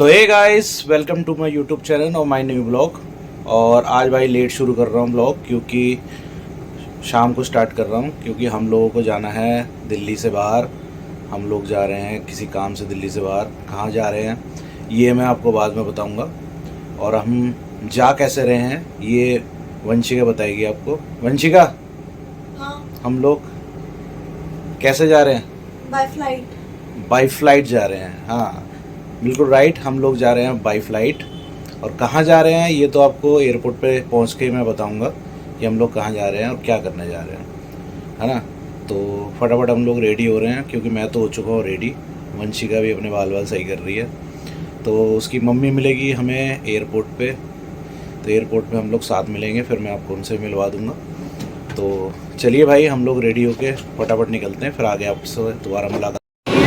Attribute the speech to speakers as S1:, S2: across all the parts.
S1: तो hey guys, welcome to my YouTube channel और my new blog. और आज भाई लेट शुरू कर रहा हूँ ब्लॉग, क्योंकि शाम को स्टार्ट कर रहा हूँ, क्योंकि हम लोगों को जाना है दिल्ली से बाहर। हम लोग जा रहे हैं किसी काम से दिल्ली से बाहर। कहाँ जा रहे हैं ये मैं आपको बाद में बताऊँगा, और हम जा कैसे रहे हैं ये वंशिका बताएगी आपको। वंशिका,
S2: हाँ,
S1: हम लोग कैसे जा रहे हैं?
S2: By flight.
S1: बाई फ्लाइट जा रहे हैं, हाँ बिल्कुल राइट, हम लोग जा रहे हैं बाई फ्लाइट। और कहाँ जा रहे हैं ये तो आपको एयरपोर्ट पे पहुँच के मैं बताऊंगा कि हम लोग कहाँ जा रहे हैं और क्या करने जा रहे हैं, है ना। तो फटाफट हम लोग रेडी हो रहे हैं, क्योंकि मैं तो हो चुका हूँ रेडी। वंशिका भी अपने बाल बाल सही कर रही है। तो उसकी मम्मी मिलेगी हमें एयरपोर्ट पे, तो एयरपोर्ट पे हम लोग साथ मिलेंगे, फिर मैं आपको उनसे मिलवा दूँगा। तो चलिए भाई, हम लोग रेडी होके फटाफट निकलते हैं, फिर आगे आपसे दोबारा मुलाकात।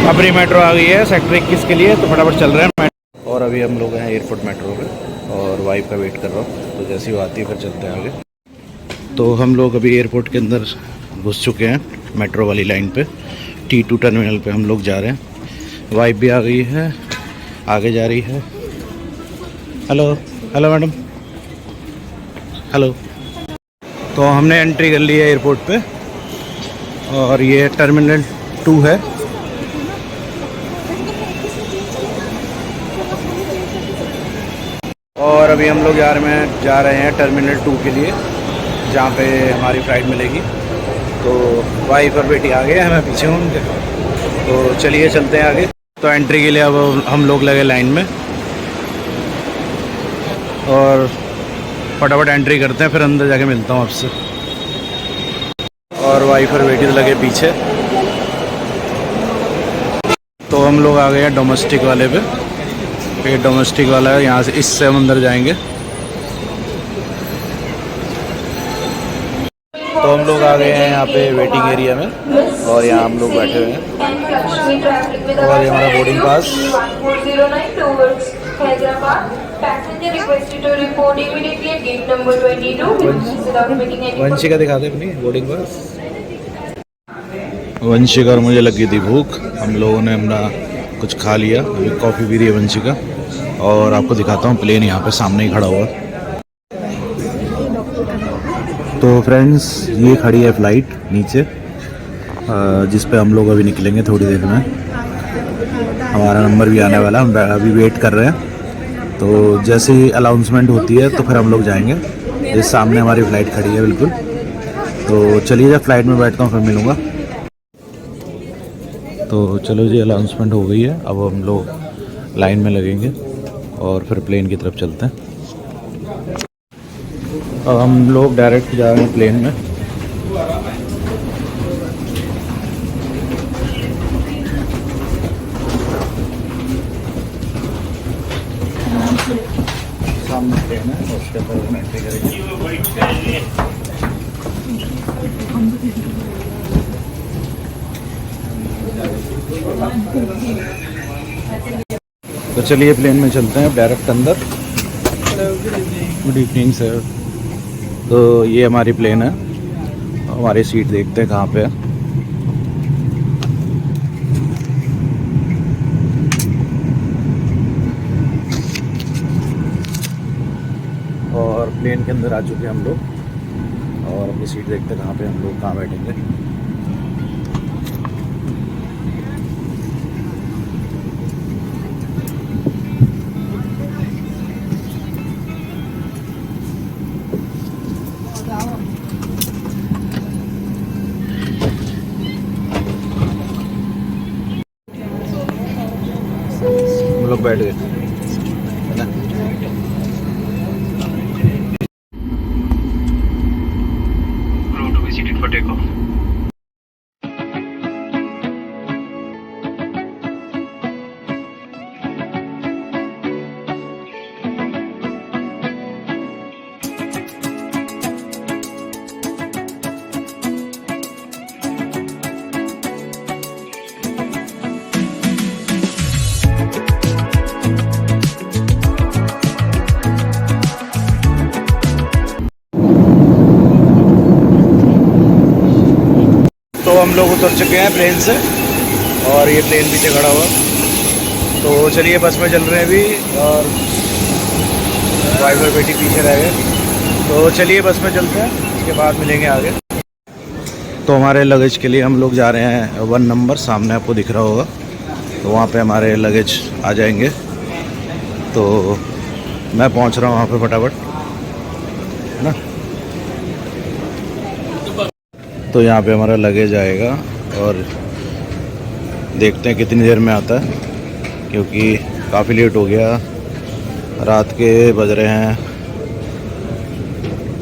S1: अपनी मेट्रो आ गई है सेक्टर 21 के लिए, तो फटाफट चल रहे हैं मेट्रो। और अभी हम लोग हैं एयरपोर्ट मेट्रो पे, और वाइफ का वेट कर रहा हूँ, तो जैसी वो आती है फिर चलते हैं आगे। तो हम लोग अभी एयरपोर्ट के अंदर घुस चुके हैं, मेट्रो वाली लाइन पे। T2 टर्मिनल पे हम लोग जा रहे हैं। वाइफ भी आ गई है, आगे जा रही है। Hello hello madam, hello. तो हमने एंट्री कर ली है एयरपोर्ट पे, और ये टर्मिनल 2 है। और अभी हम लोग जा रहे हैं टर्मिनल 2 के लिए, जहाँ पे हमारी फ़्लाइट मिलेगी। तो वाइफ और बेटी आगे हैं, मैं पीछे हूँ उनके। तो चलिए चलते हैं आगे। तो एंट्री के लिए अब हम लोग लगे लाइन में, और फटाफट एंट्री करते हैं, फिर अंदर जाके मिलता हूँ आपसे। और वाइफ और बेटी तो लगे पीछे। तो हम लोग आ गए हैं डोमेस्टिक वाले पे। ये डोमेस्टिक वाला है, यहाँ से इससे हम अंदर जाएंगे। तो हम लोग आ गए हैं यहाँ पे वेटिंग एरिया में, और यहाँ हम लोग बैठे हुए हैं। और ये हमारा बोर्डिंग पास। वंशिका दिखा दे अपनी बोर्डिंग पास। वंशिका और मुझे लगी थी भूख, हम लोगों ने अपना कुछ खा लिया। अभी कॉफ़ी पी रही है वंशिका। और आपको दिखाता हूँ प्लेन यहाँ पे सामने ही खड़ा हुआ। तो फ्रेंड्स, ये खड़ी है फ़्लाइट नीचे, जिस पे हम लोग अभी निकलेंगे थोड़ी देर में। हमारा नंबर भी आने वाला है, हम अभी वेट कर रहे हैं। तो जैसे ही अनाउंसमेंट होती है तो फिर हम लोग जाएंगे। इस सामने हमारी फ़्लाइट खड़ी है बिल्कुल। तो चलिए, जब फ्लाइट में बैठता हूँ फिर मिलूँगा। तो चलो जी, अनाउंसमेंट हो गई है, अब हम लोग लाइन में लगेंगे और फिर प्लेन की तरफ चलते हैं। अब हम लोग डायरेक्ट जा रहे हैं प्लेन में। सामने प्लेन है, उसके ऊपर हम एंट्री करेंगे। तो चलिए प्लेन में चलते हैं डायरेक्ट अंदर। Good evening sir. तो ये हमारी प्लेन है, हमारी सीट देखते हैं कहाँ पे है। और प्लेन के अंदर आ चुके हैं हम लोग, और अपनी सीट देखते हैं कहाँ पे हम लोग कहाँ बैठेंगे। हम लोग बैठ गए, है ना। Route to be seated for takeoff. तो हम लोग उतर चुके हैं प्लेन से, और ये प्लेन पीछे खड़ा हुआ। तो चलिए बस में चल रहे हैं अभी, और वाइफ और बेटी पीछे रह गए। तो चलिए बस में चलते हैं, उसके बाद मिलेंगे आगे। तो हमारे लगेज के लिए हम लोग जा रहे हैं 1 नंबर, सामने आपको दिख रहा होगा। तो वहाँ पे हमारे लगेज आ जाएंगे। तो मैं पहुँच रहा हूँ वहाँ पे फटाफट, है ना। तो यहाँ पे हमारा लगेज आएगा और देखते हैं कितनी देर में आता है, क्योंकि काफ़ी लेट हो गया। रात के बज रहे हैं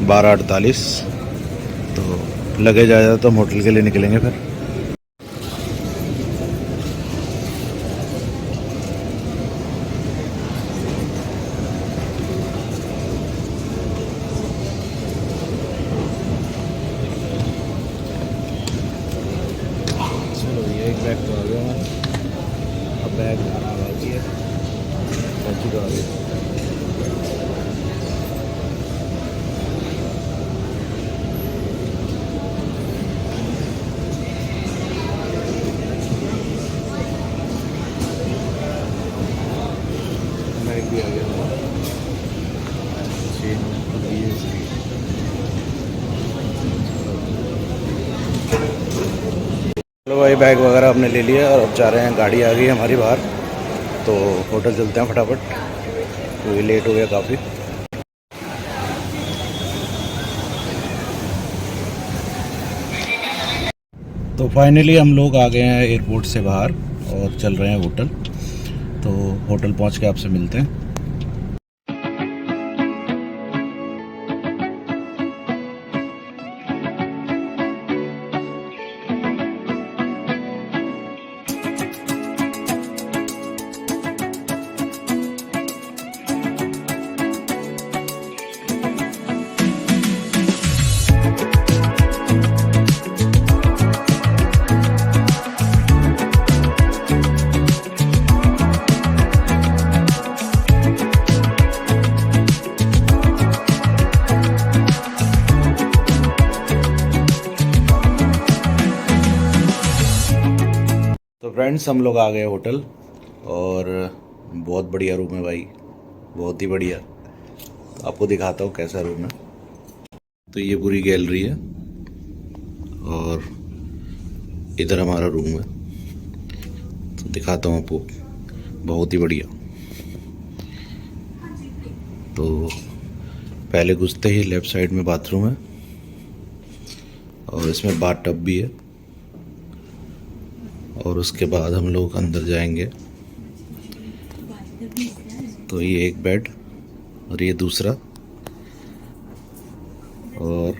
S1: 12:48। तो लगेज आया तो हम होटल के लिए निकलेंगे फिर। चलो ये एक बैग तो आ गया, अब बैग आना बाकी है। पहुँची तो आ गई। बैग भी आ गया हमारा। चलो भाई, बैग वगैरह हमने ले लिया और अब जा रहे हैं, गाड़ी आ गई हमारी बाहर। तो होटल चलते हैं फटाफट, क्योंकि लेट हो गया काफ़ी। तो फाइनली हम लोग आ गए हैं एयरपोर्ट से बाहर और चल रहे हैं होटल। तो होटल पहुंच के आपसे मिलते हैं। तो फ्रेंड्स, हम लोग आ गए होटल, और बहुत बढ़िया रूम है भाई, बहुत ही बढ़िया। आपको दिखाता हूँ कैसा रूम है। तो ये पूरी गैलरी है और इधर हमारा रूम है। तो दिखाता हूँ आपको, बहुत ही बढ़िया। तो पहले घुसते ही लेफ़्ट साइड में बाथरूम है, और इसमें बाथ टब भी है। और उसके बाद हम लोग अंदर जाएंगे। तो ये एक बेड और ये दूसरा, और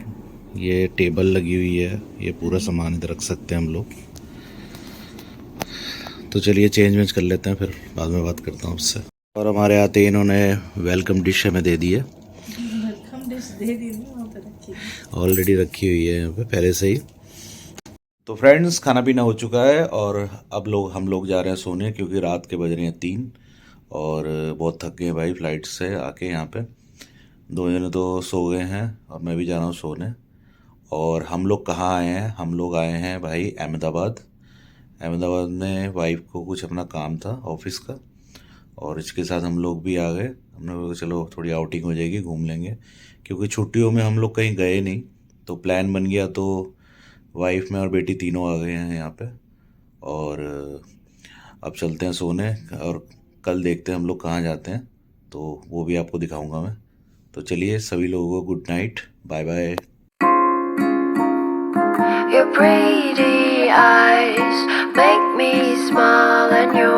S1: ये टेबल लगी हुई है। ये पूरा सामान इधर रख सकते हैं हम लोग। तो चलिए चेंज वेंज कर लेते हैं, फिर बाद में बात करता हूँ उससे। और हमारे आते ही इन्होंने वेलकम डिश हमें दे दी है।
S2: वेलकम डिश दे दी ना, वहाँ पे रखी है।
S1: ऑलरेडी रखी हुई है यहाँ पे पहले से ही। तो फ्रेंड्स, खाना पीना हो चुका है और अब हम लोग जा रहे हैं सोने, क्योंकि रात के बज रहे हैं 3 और बहुत थक गए भाई फ्लाइट से आके। यहाँ पे 2 जने तो सो गए हैं और मैं भी जा रहा हूँ सोने। और हम लोग कहाँ आए हैं? हम लोग आए हैं भाई अहमदाबाद। अहमदाबाद में वाइफ को कुछ अपना काम था ऑफिस का, और इसके साथ हम लोग भी आ गए। हमने कहा चलो थोड़ी आउटिंग हो जाएगी, घूम लेंगे, क्योंकि छुट्टियों में हम लोग कहीं गए नहीं। तो प्लान बन गया, तो वाइफ में और बेटी तीनों आ गए हैं यहाँ पे। और अब चलते हैं सोने, और कल देखते हैं हम लोग कहाँ जाते हैं, तो वो भी आपको दिखाऊंगा मैं। तो चलिए सभी लोगों को good night, bye bye.
S3: Your pretty eyes make me smile, and your